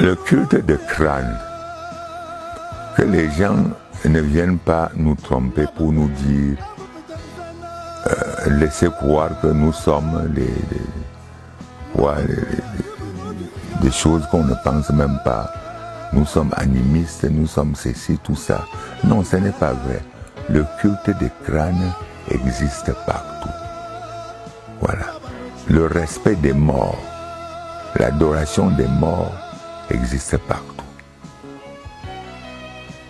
Le culte de crâne, que les gens ne viennent pas nous tromper pour nous dire, laisser croire que nous sommes des choses qu'on ne pense même pas. Nous sommes animistes, nous sommes ceci, tout ça. Non, ce n'est pas vrai. Le culte des crânes existe partout. Voilà. Le respect des morts, l'adoration des morts existe partout.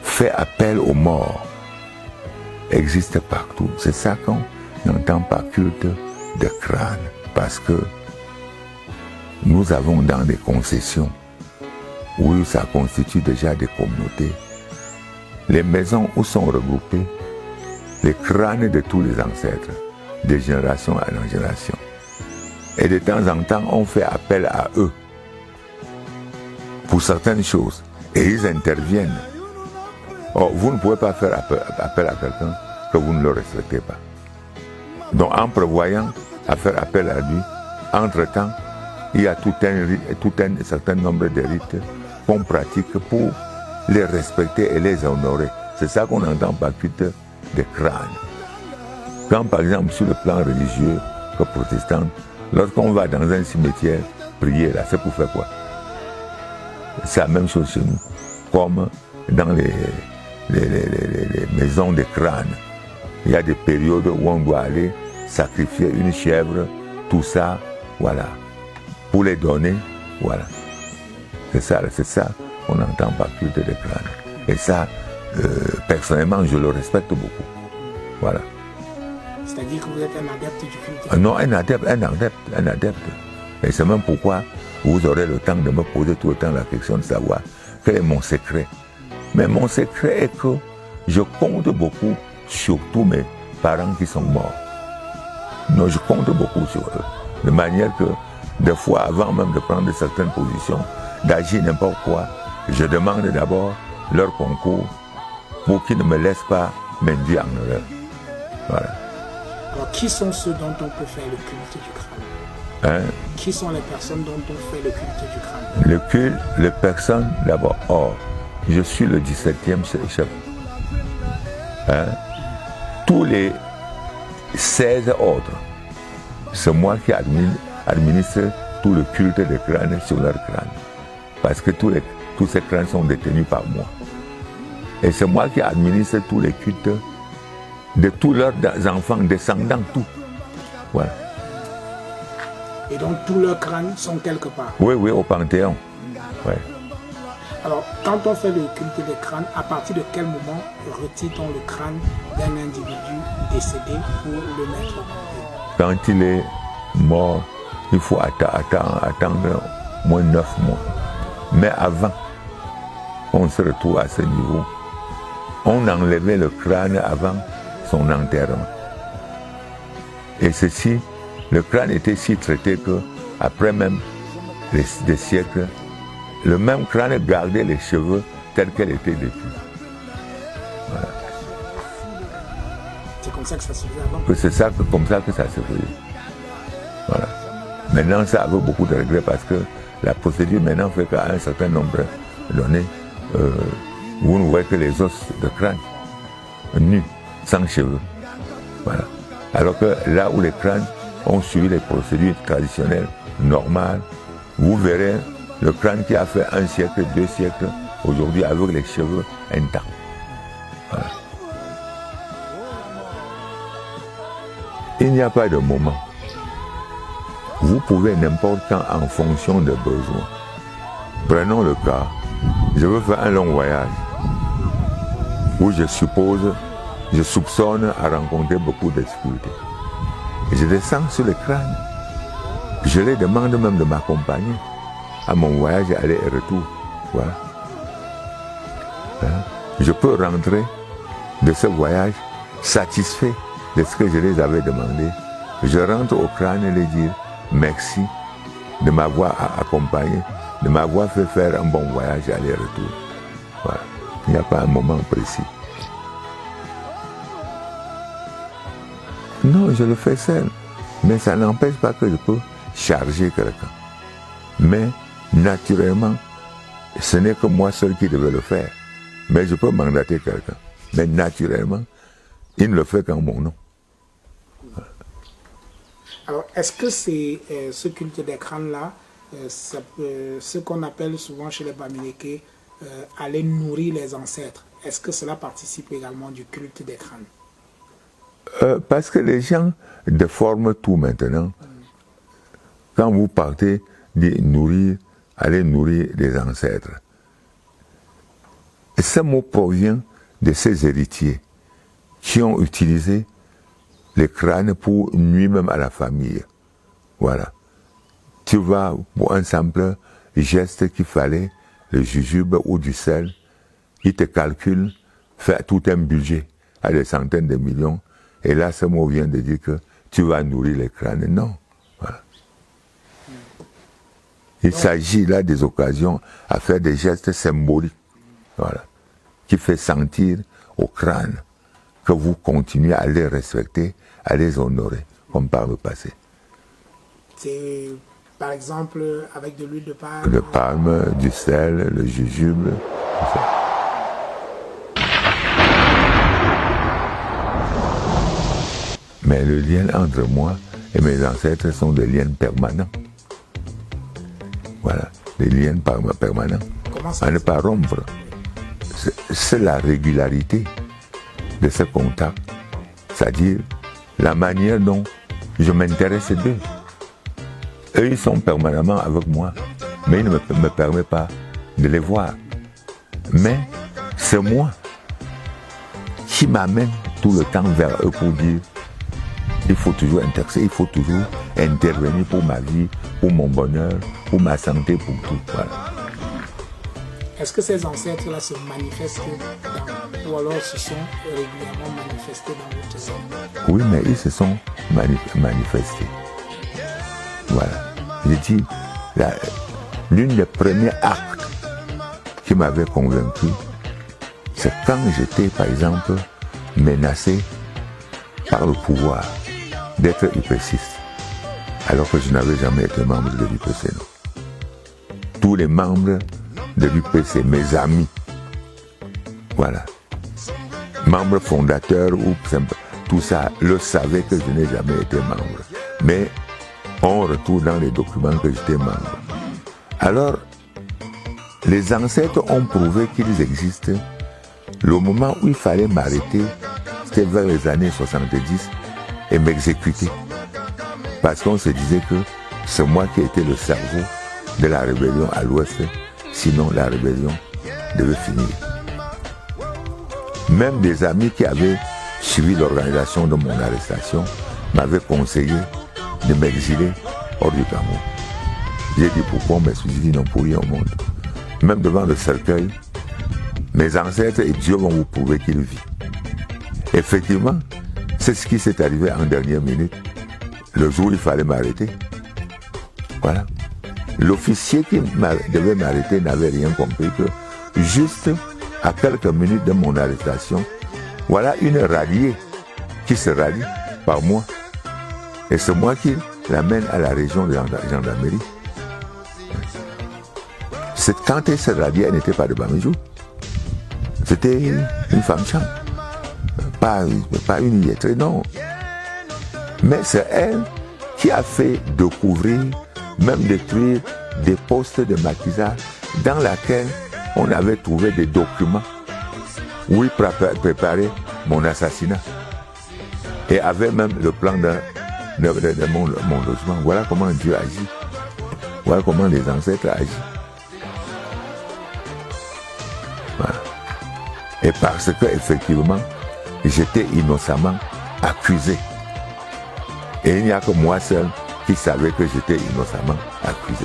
Fait appel aux morts existe partout. C'est ça qu'on n'entend pas culte de crâne. Parce que nous avons dans des concessions où ça constitue déjà des communautés, les maisons où sont regroupés les crânes de tous les ancêtres, de génération en génération. Et de temps en temps, on fait appel à eux pour certaines choses. Et ils interviennent. Or, vous ne pouvez pas faire appel à quelqu'un que vous ne le respectez pas. Donc, en prévoyant à faire appel à lui, entre-temps, il y a tout un certain nombre de rites qu'on pratique pour les respecter et les honorer. C'est ça qu'on entend par culte des crânes. Quand, par exemple, sur le plan religieux, que protestant, lorsqu'on va dans un cimetière prier, là, c'est pour faire quoi? C'est la même chose chez nous. Comme dans les maisons de crânes. Il y a des périodes où on doit aller sacrifier une chèvre, tout ça, voilà. Pour les donner, voilà. C'est ça qu'on entend par culte de crâne. Et ça, personnellement, je le respecte beaucoup. Voilà. C'est-à-dire que vous êtes un adepte du culte? Non, un adepte. Et c'est même pourquoi vous aurez le temps de me poser tout le temps la question de savoir quel est mon secret. Mais mon secret est que je compte beaucoup sur tous mes parents qui sont morts. Non, je compte beaucoup sur eux. De manière que, des fois, avant même de prendre certaines positions, d'agir n'importe quoi, je demande d'abord leur concours pour qu'ils ne me laissent pas m'induire en erreur. Voilà. Alors, qui sont ceux dont on peut faire le culte du crâne? Qui sont les personnes dont on fait le culte du crâne? Le culte, les personnes, d'abord, je suis le 17e chef. Tous les 16 autres, c'est moi qui administre tout le culte des crânes sur leur crâne. Parce que tous ces crânes sont détenus par moi. Et c'est moi qui administre tous les cultes de tous leurs enfants, descendants, tout. Voilà. Et donc tous leurs crânes sont quelque part? Oui, au Panthéon. Ouais. Alors, quand on fait le culte des crânes, à partir de quel moment retire-t-on le crâne d'un individu décédé pour le mettre au Panthéon? Quand il est mort, il faut attendre moins 9 mois. Mais avant, on se retrouve à ce niveau. On enlevait le crâne avant son enterrement. Et ceci, le crâne était si traité que, après même des siècles, le même crâne gardait les cheveux tels qu'elle était depuis. Voilà. C'est comme ça que ça se faisait avant? C'est comme ça que ça se faisait. Voilà. Maintenant, ça avait beaucoup de regrets parce que la procédure maintenant fait qu'à un certain nombre donné, vous ne voyez que les os de crâne, nus, sans cheveux. Voilà. Alors que là où les crânes ont suivi les procédures traditionnelles, normales, vous verrez le crâne qui a fait 1 siècle, 2 siècles, aujourd'hui avec les cheveux intacts. Voilà. Il n'y a pas de moment. Vous pouvez n'importe quand en fonction des besoins. Prenons le cas, je veux faire un long voyage où je soupçonne à rencontrer beaucoup de difficultés. Je descends sur le crâne. Je les demande même de m'accompagner à mon voyage aller et retour. Voilà. Je peux rentrer de ce voyage satisfait de ce que je les avais demandé. Je rentre au crâne et les dire merci de m'avoir accompagné, de m'avoir fait faire un bon voyage aller et retour. Voilà. Il n'y a pas un moment précis. Non, je le fais seul. Mais ça n'empêche pas que je peux charger quelqu'un. Mais naturellement, ce n'est que moi seul qui devais le faire. Mais je peux mandater quelqu'un. Mais naturellement, il ne le fait qu'en mon nom. Alors, est-ce que c'est ce culte des crânes-là, ce qu'on appelle souvent chez les Bamileke, aller nourrir les ancêtres, est-ce que cela participe également du culte des crânes? Parce que les gens déforment tout maintenant. Quand vous partez de nourrir, aller nourrir les ancêtres. Et ce mot provient de ces héritiers qui ont utilisé les crânes pour nuire même à la famille. Voilà. Tu vas pour un simple geste qu'il fallait, le jujube ou du sel, ils te calculent, fait tout un budget à des centaines de millions. Et là, ce mot vient de dire que tu vas nourrir les crânes. Non. Voilà. Il s'agit là des occasions à faire des gestes symboliques, voilà, qui fait sentir au crâne que vous continuez à les respecter, à les honorer, comme par le passé. C'est par exemple avec de l'huile de palme. Le palme, du sel, le jujube, tout ça. Mais le lien entre moi et mes ancêtres sont des liens permanents. Voilà, des liens permanents. À ne pas rompre. C'est la régularité de ce contact. C'est-à-dire la manière dont je m'intéresse d'eux. Eux, ils sont permanemment avec moi, mais ils ne me permettent pas de les voir. Mais c'est moi qui m'amène tout le temps vers eux pour dire il faut toujours intervenir, il faut toujours intervenir pour ma vie, pour mon bonheur, pour ma santé, pour tout. Voilà. Est-ce que ces ancêtres-là se manifestent ou alors se sont régulièrement manifestés dans votre sein? Oui, mais ils se sont manifestés. Voilà. J'ai dit, l'une des premiers actes qui m'avait convaincu, c'est quand j'étais, par exemple, menacé par le pouvoir d'être UPCiste, alors que je n'avais jamais été membre de l'UPC. Tous les membres de l'UPC, mes amis, voilà, membres fondateurs ou tout ça, le savaient que je n'ai jamais été membre. Mais on retrouve dans les documents que j'étais membre. Alors, les ancêtres ont prouvé qu'ils existent. Le moment où il fallait m'arrêter, c'était vers les années 70 et m'exécuter. Parce qu'on se disait que c'est moi qui étais le cerveau de la rébellion à l'ouest, sinon la rébellion devait finir. Même des amis qui avaient suivi l'organisation de mon arrestation m'avaient conseillé de m'exiler hors du Cameroun. J'ai dit pourquoi, mais je me suis dit non, pour rien au monde. Même devant le cercueil, mes ancêtres et Dieu vont vous prouver qu'il vit. Effectivement, c'est ce qui s'est arrivé en dernière minute, le jour où il fallait m'arrêter. Voilà. L'officier qui devait m'arrêter n'avait rien compris que juste à quelques minutes de mon arrestation, voilà une ralliée qui se rallie par moi. Et c'est moi qui l'amène à la région de gendarmerie. Quand elle se ralliait, elle n'était pas de Bamejou. C'était une femme chambre. Pas une illettrée, non. Mais c'est elle qui a fait découvrir, même détruire des postes de maquisage dans lesquels on avait trouvé des documents où il préparait mon assassinat. Et avait même le plan de mon logement. Voilà comment Dieu agit. Voilà comment les ancêtres agissent. Voilà. Et parce que effectivement, j'étais innocemment accusé. Et il n'y a que moi seul qui savait que j'étais innocemment accusé.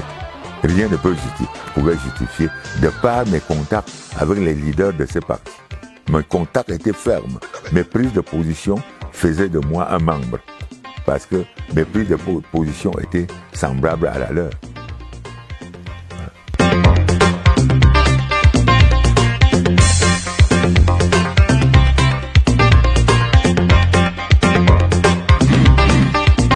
Rien ne pouvait justifier, de par mes contacts avec les leaders de ces partis. Mes contacts étaient fermes. Mes prises de position faisaient de moi un membre. Parce que mes prises de position étaient semblables à la leur.